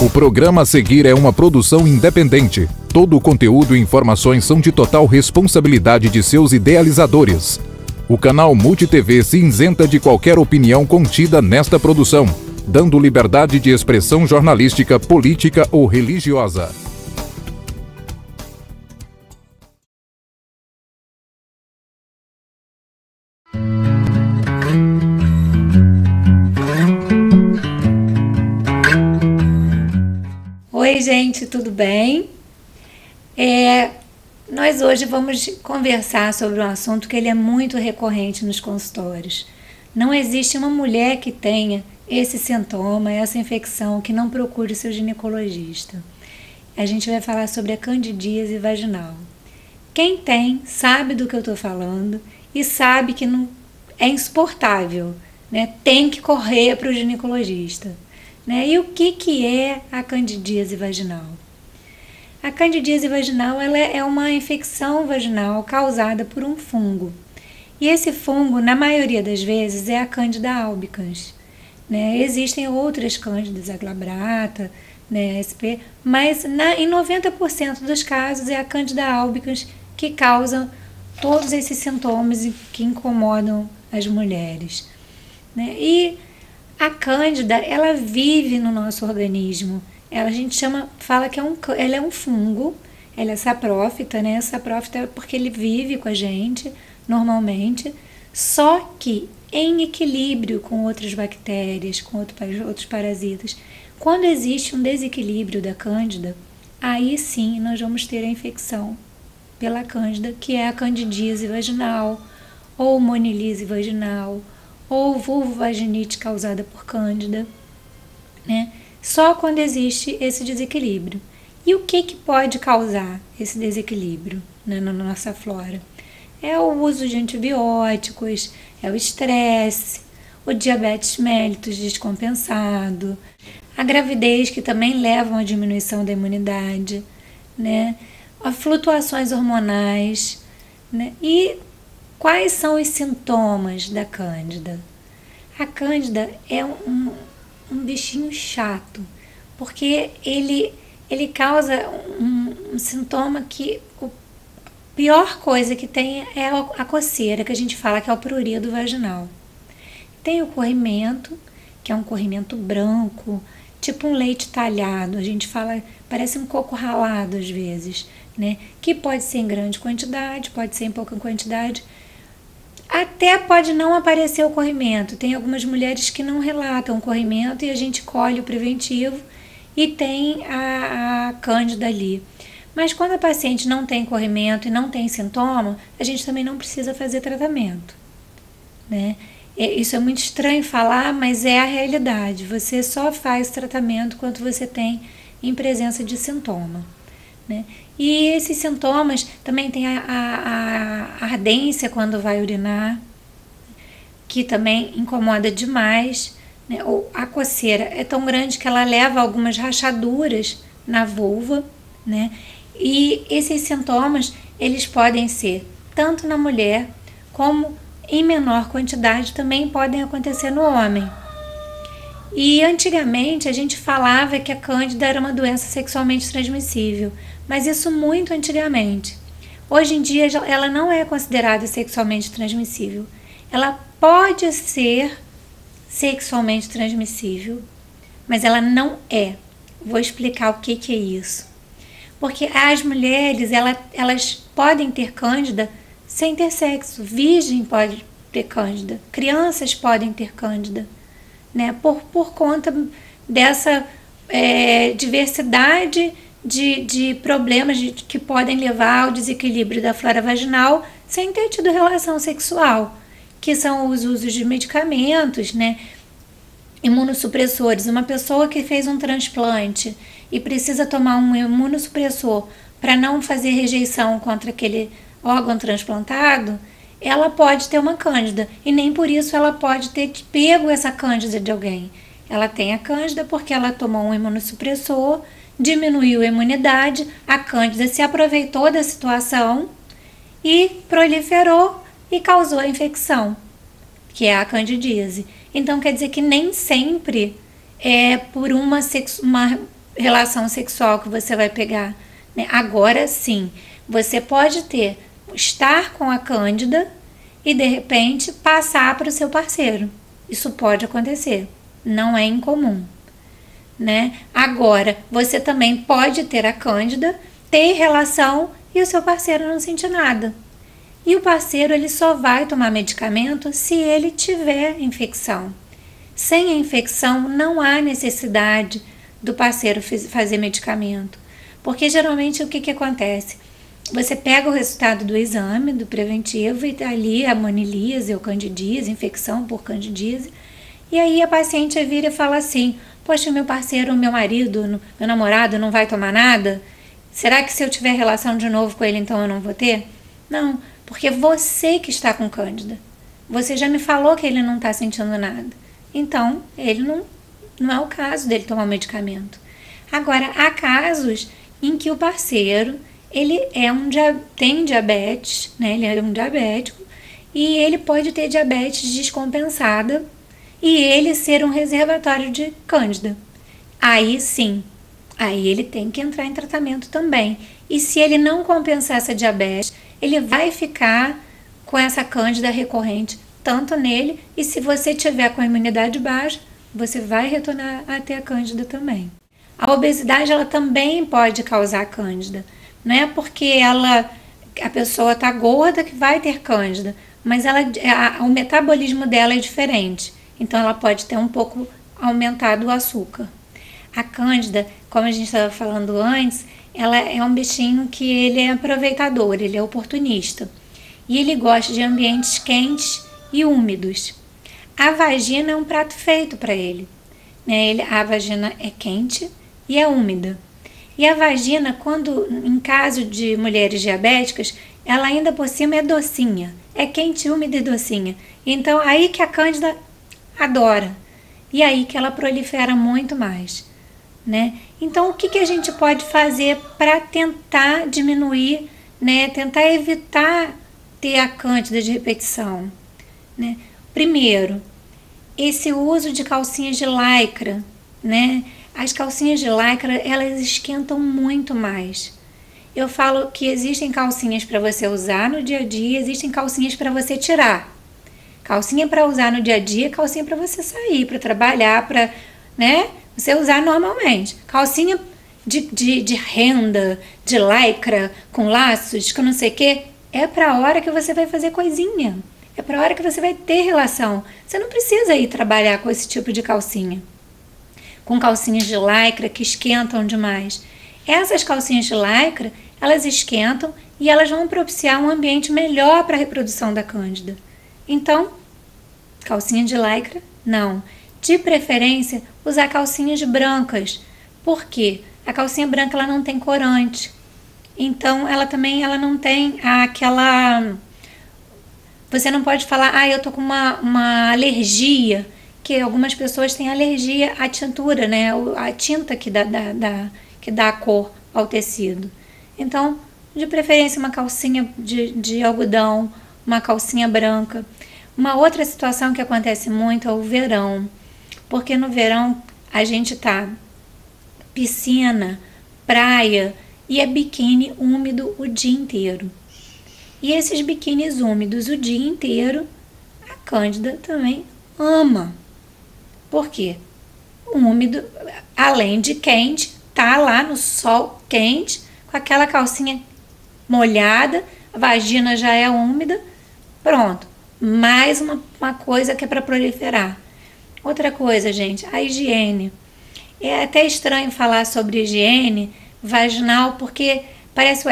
O programa a seguir é uma produção independente. Todo o conteúdo e informações são de total responsabilidade de seus idealizadores. O canal MultiTV se isenta de qualquer opinião contida nesta produção, dando liberdade de expressão jornalística, política ou religiosa. Oi, gente, tudo bem? Nós hoje vamos conversar sobre um assunto que ele é muito recorrente nos consultórios. Não existe uma mulher que tenha esse sintoma, essa infecção, que não procure seu ginecologista. A gente vai falar sobre a candidíase vaginal. Quem tem sabe do que eu estou falando e sabe que não é insuportável, né? Tem que correr para o ginecologista. Né? E o que é a candidíase vaginal? A candidíase vaginal ela é uma infecção vaginal causada por um fungo. E esse fungo, na maioria das vezes, é a Candida albicans. Né? Existem outras cândidas, a glabrata, né, SP, mas em 90% dos casos é a Candida albicans que causa todos esses sintomas que incomodam as mulheres. Né? E a cândida, ela vive no nosso organismo. A gente fala que ela é um fungo, ela é saprófita, né? Saprófita é porque ele vive com a gente, normalmente, só que em equilíbrio com outras bactérias, com outros parasitas. Quando existe um desequilíbrio da cândida, aí sim nós vamos ter a infecção pela cândida, que é a candidíase vaginal, ou monilise vaginal, ou vulvovaginite causada por cândida, né? Só quando existe esse desequilíbrio. E o que pode causar esse desequilíbrio, né, na nossa flora? É o uso de antibióticos, é o estresse, o diabetes mellitus descompensado, a gravidez, que também levam à diminuição da imunidade, né? As flutuações hormonais, né? E quais são os sintomas da cândida? A cândida é um bichinho chato, porque ele causa um sintoma que a pior coisa que tem é a coceira, que a gente fala que é o prurido vaginal. Tem o corrimento, que é um corrimento branco, tipo um leite talhado, a gente fala, parece um coco ralado às vezes, né? Que pode ser em grande quantidade, pode ser em pouca quantidade. Até pode não aparecer o corrimento. Tem algumas mulheres que não relatam o corrimento e a gente colhe o preventivo e tem a cândida ali. Mas quando a paciente não tem corrimento e não tem sintoma, a gente também não precisa fazer tratamento, né? Isso é muito estranho falar, mas é a realidade. Você só faz tratamento quando você tem em presença de sintoma, né? E esses sintomas também tem a ardência quando vai urinar, que também incomoda demais, né? Ou a coceira é tão grande que ela leva a algumas rachaduras na vulva, né? E esses sintomas, eles podem ser tanto na mulher, como em menor quantidade também podem acontecer no homem. E antigamente a gente falava que a cândida era uma doença sexualmente transmissível, mas isso muito antigamente. Hoje em dia ela não é considerada sexualmente transmissível. Ela pode ser sexualmente transmissível, mas ela não é. Vou explicar o que é isso. Porque as mulheres, elas podem ter cândida sem ter sexo. Virgem pode ter cândida. Crianças podem ter cândida, né? Por conta dessa diversidade de problemas que podem levar ao desequilíbrio da flora vaginal sem ter tido relação sexual, que são os usos de medicamentos, né? Imunossupressores. Uma pessoa que fez um transplante e precisa tomar um imunossupressor para não fazer rejeição contra aquele órgão transplantado, ela pode ter uma cândida e nem por isso ela pode ter pego essa cândida de alguém. Ela tem a cândida porque ela tomou um imunossupressor, diminuiu a imunidade, a cândida se aproveitou da situação e proliferou e causou a infecção, que é a candidíase. Então quer dizer que nem sempre é por uma relação sexual que você vai pegar, né? Agora sim, você pode estar com a cândida e de repente passar para o seu parceiro. Isso pode acontecer, não é incomum, né? Agora, você também pode ter a cândida, ter relação e o seu parceiro não sentir nada. E o parceiro ele só vai tomar medicamento se ele tiver infecção. Sem a infecção, não há necessidade do parceiro fazer medicamento. Porque geralmente o que acontece? Você pega o resultado do exame, do preventivo, e ali a monilíase ou candidíase, infecção por candidíase, e aí a paciente vira e fala assim: poxa, meu parceiro, meu marido, meu namorado não vai tomar nada? Será que se eu tiver relação de novo com ele, então eu não vou ter? Não, porque você que está com cândida. Você já me falou que ele não está sentindo nada. Então, ele não é o caso dele tomar o medicamento. Agora, há casos em que o parceiro ele tem diabetes, né? Ele é um diabético e ele pode ter diabetes descompensada e ele ser um reservatório de cândida. Aí sim, aí ele tem que entrar em tratamento também. E se ele não compensar essa diabetes, ele vai ficar com essa cândida recorrente tanto nele, e se você tiver com a imunidade baixa, você vai retornar a ter a cândida também. A obesidade ela também pode causar cândida. Não é porque a pessoa está gorda que vai ter cândida, mas o metabolismo dela é diferente. Então ela pode ter um pouco aumentado o açúcar. A cândida, como a gente estava falando antes, ela é um bichinho que ele é aproveitador, ele é oportunista. E ele gosta de ambientes quentes e úmidos. A vagina é um prato feito para ele, né? A vagina é quente e é úmida. E a vagina, em caso de mulheres diabéticas, ela ainda por cima é docinha. É quente, úmida e docinha. Então, aí que a cândida adora. E aí que ela prolifera muito mais, né? Então, o que a gente pode fazer para tentar diminuir, né? Tentar evitar ter a cândida de repetição, né? Primeiro, esse uso de calcinhas de lycra, né? As calcinhas de lycra, elas esquentam muito mais. Eu falo que existem calcinhas para você usar no dia a dia, existem calcinhas para você tirar. Calcinha para usar no dia a dia, calcinha para você sair, para trabalhar, para, né, você usar normalmente. Calcinha de renda, de lycra, com laços, com não sei o quê, é para a hora que você vai fazer coisinha. É para a hora que você vai ter relação. Você não precisa ir trabalhar com esse tipo de calcinha. Com calcinhas de lycra que esquentam demais. Essas calcinhas de lycra, elas esquentam e elas vão propiciar um ambiente melhor para a reprodução da cândida. Então, calcinha de lycra, não. De preferência, usar calcinhas brancas. Por quê? A calcinha branca ela não tem corante. Então, ela não tem aquela... Você não pode falar, eu tô com uma alergia, que algumas pessoas têm alergia à tintura, né? A tinta que dá a cor ao tecido. Então, de preferência, uma calcinha de algodão, uma calcinha branca. Uma outra situação que acontece muito é o verão, porque no verão a gente tá piscina, praia e é biquíni úmido o dia inteiro. E esses biquínis úmidos o dia inteiro, a cândida também ama. Por quê? Úmido, além de quente, tá lá no sol quente, com aquela calcinha molhada, a vagina já é úmida, pronto. Mais uma coisa que é para proliferar. Outra coisa, gente, a higiene. É até estranho falar sobre higiene vaginal, porque parece,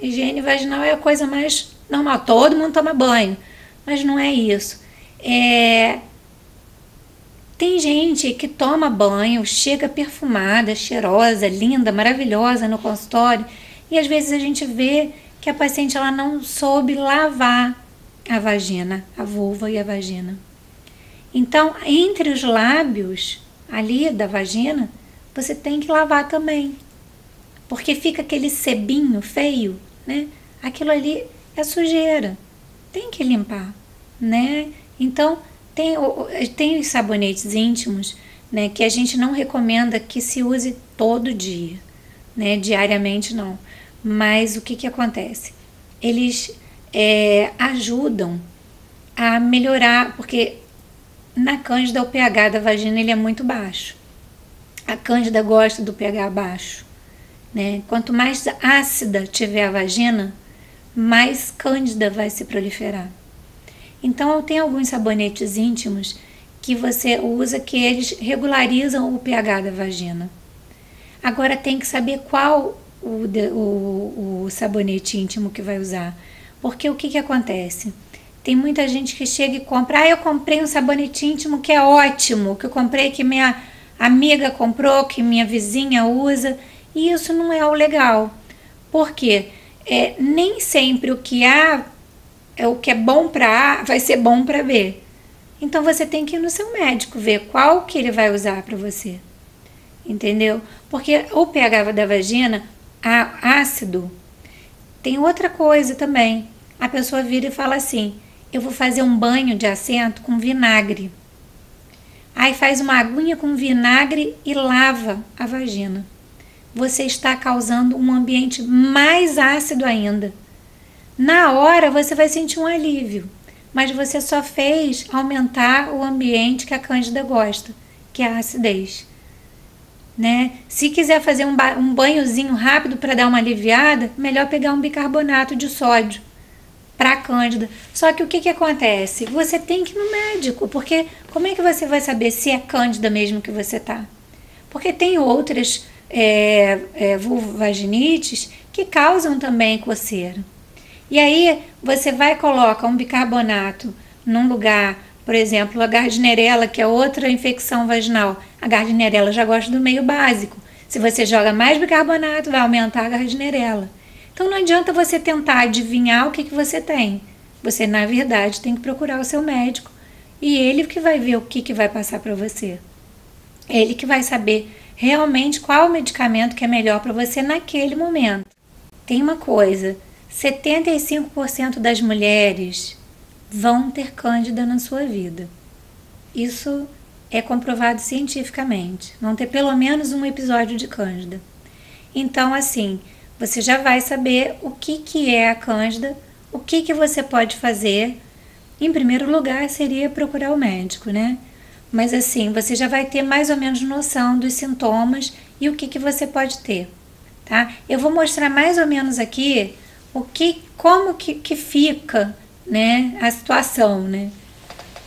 higiene vaginal é a coisa mais normal, todo mundo toma banho, mas não é isso. Tem gente que toma banho, chega perfumada, cheirosa, linda, maravilhosa no consultório, e às vezes a gente vê que a paciente ela não soube lavar a vagina, a vulva e a vagina. Então, entre os lábios ali da vagina, você tem que lavar também, porque fica aquele sebinho feio, né? Aquilo ali é sujeira, tem que limpar, né? Então, tem os sabonetes íntimos, né, que a gente não recomenda que se use todo dia, né, diariamente não. Mas o que acontece? Eles ajudam a melhorar, porque na cândida o pH da vagina ele é muito baixo. A cândida gosta do pH baixo, né? Quanto mais ácida tiver a vagina, mais cândida vai se proliferar. Então, tem alguns sabonetes íntimos que você usa que eles regularizam o pH da vagina. Agora, tem que saber qual o sabonete íntimo que vai usar. Porque o que acontece? Tem muita gente que chega e compra. Eu comprei um sabonete íntimo que é ótimo, que eu comprei, que minha amiga comprou, que minha vizinha usa. E isso não é o legal. Por quê? Nem sempre o que é bom para A vai ser bom para B. Então você tem que ir no seu médico ver qual que ele vai usar para você. Entendeu? Porque o pH da vagina, ácido, tem outra coisa também. A pessoa vira e fala assim: eu vou fazer um banho de assento com vinagre. Aí faz uma aguinha com vinagre e lava a vagina. Você está causando um ambiente mais ácido ainda. Na hora você vai sentir um alívio, mas você só fez aumentar o ambiente que a cândida gosta, que é a acidez. Né? Se quiser fazer um banhozinho rápido para dar uma aliviada, melhor pegar um bicarbonato de sódio para a cândida. Só que o que acontece? Você tem que ir no médico, porque como é que você vai saber se é cândida mesmo que você tá? Porque tem outras vulvovaginites que causam também coceira. E aí você vai e coloca um bicarbonato num lugar, por exemplo, a Gardnerella, que é outra infecção vaginal. A Gardnerella já gosta do meio básico. Se você joga mais bicarbonato, vai aumentar a Gardnerella. Então não adianta você tentar adivinhar o que você tem. Você, na verdade, tem que procurar o seu médico. E ele que vai ver o que vai passar para você. Ele que vai saber realmente qual o medicamento que é melhor para você naquele momento. Tem uma coisa: 75% das mulheres vão ter cândida na sua vida. Isso é comprovado cientificamente. Vão ter pelo menos um episódio de cândida. Então, assim, você já vai saber o que é a cândida, o que você pode fazer. Em primeiro lugar, seria procurar o médico, né? Mas assim, você já vai ter mais ou menos noção dos sintomas e o que você pode ter, tá? Eu vou mostrar mais ou menos aqui como que fica, né, a situação, né?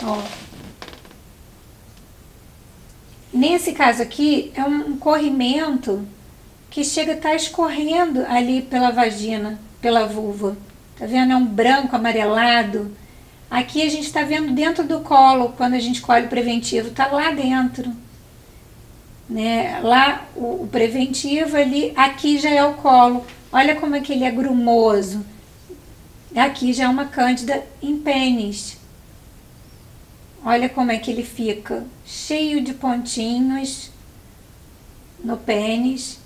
Ó. Nesse caso aqui, é um corrimento que chega a estar escorrendo ali pela vagina, pela vulva. Tá vendo? É um branco amarelado. Aqui a gente está vendo dentro do colo, quando a gente colhe o preventivo, tá lá dentro. Né? Lá o preventivo ali, aqui já é o colo. Olha como é que ele é grumoso. Aqui já é uma cândida em pênis. Olha como é que ele fica, cheio de pontinhos no pênis,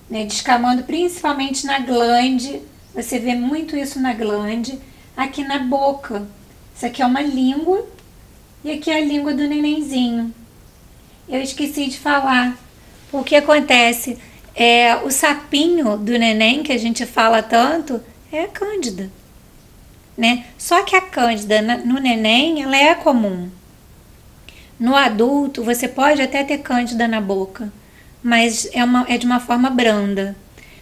né? Descamando principalmente na glande. Você vê muito isso na glande. Aqui na boca. Isso aqui é uma língua e aqui é a língua do nenenzinho. Eu esqueci de falar. O que acontece? O sapinho do neném, que a gente fala tanto, é a cândida. Né? Só que a cândida no neném, ela é comum. No adulto, você pode até ter cândida na boca, mas é de uma forma branda.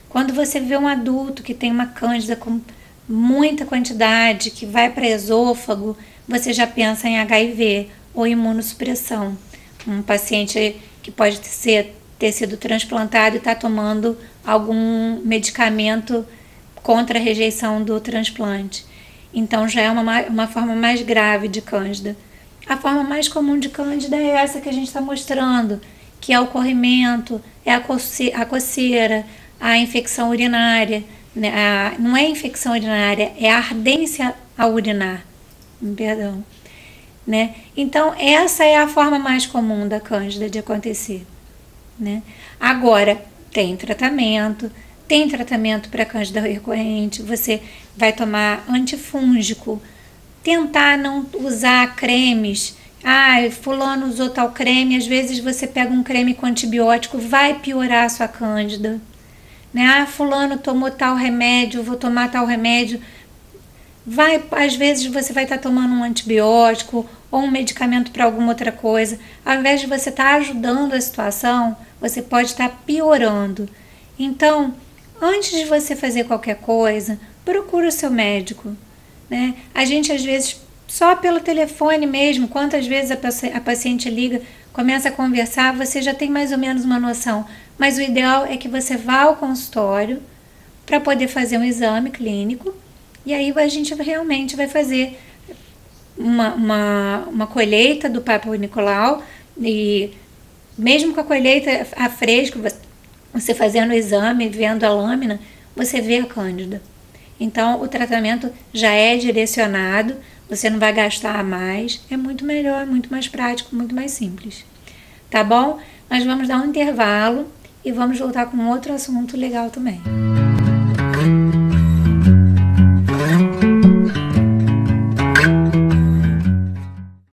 Quando você vê um adulto que tem uma cândida com muita quantidade, que vai para esôfago, você já pensa em HIV ou imunossupressão. Um paciente que pode ter sido transplantado e está tomando algum medicamento contra a rejeição do transplante. Então já é uma forma mais grave de cândida. A forma mais comum de cândida é essa que a gente está mostrando, que é o corrimento, é a coceira, a infecção urinária. Não é infecção urinária, é a ardência ao urinar. Perdão. Né? Então, essa é a forma mais comum da cândida de acontecer. Né? Agora, tem tratamento para cândida recorrente, você vai tomar antifúngico, tentar não usar cremes fulano usou tal creme, às vezes você pega um creme com antibiótico, vai piorar a sua cândida. Né? Fulano tomou tal remédio, vou tomar tal remédio. Às vezes você vai estar tomando um antibiótico ou um medicamento para alguma outra coisa. Ao invés de você estar ajudando a situação, você pode estar piorando. Então, antes de você fazer qualquer coisa, procure o seu médico. Né? A gente, às vezes, só pelo telefone mesmo, quantas vezes a paciente liga, começa a conversar, você já tem mais ou menos uma noção. Mas o ideal é que você vá ao consultório para poder fazer um exame clínico. E aí a gente realmente vai fazer uma colheita do Papa Nicolau, e mesmo com a colheita a fresco, você fazendo o exame, vendo a lâmina, você vê a cândida. Então o tratamento já é direcionado, você não vai gastar mais, é muito melhor, muito mais prático, muito mais simples. Tá bom? Nós vamos dar um intervalo e vamos voltar com outro assunto legal também.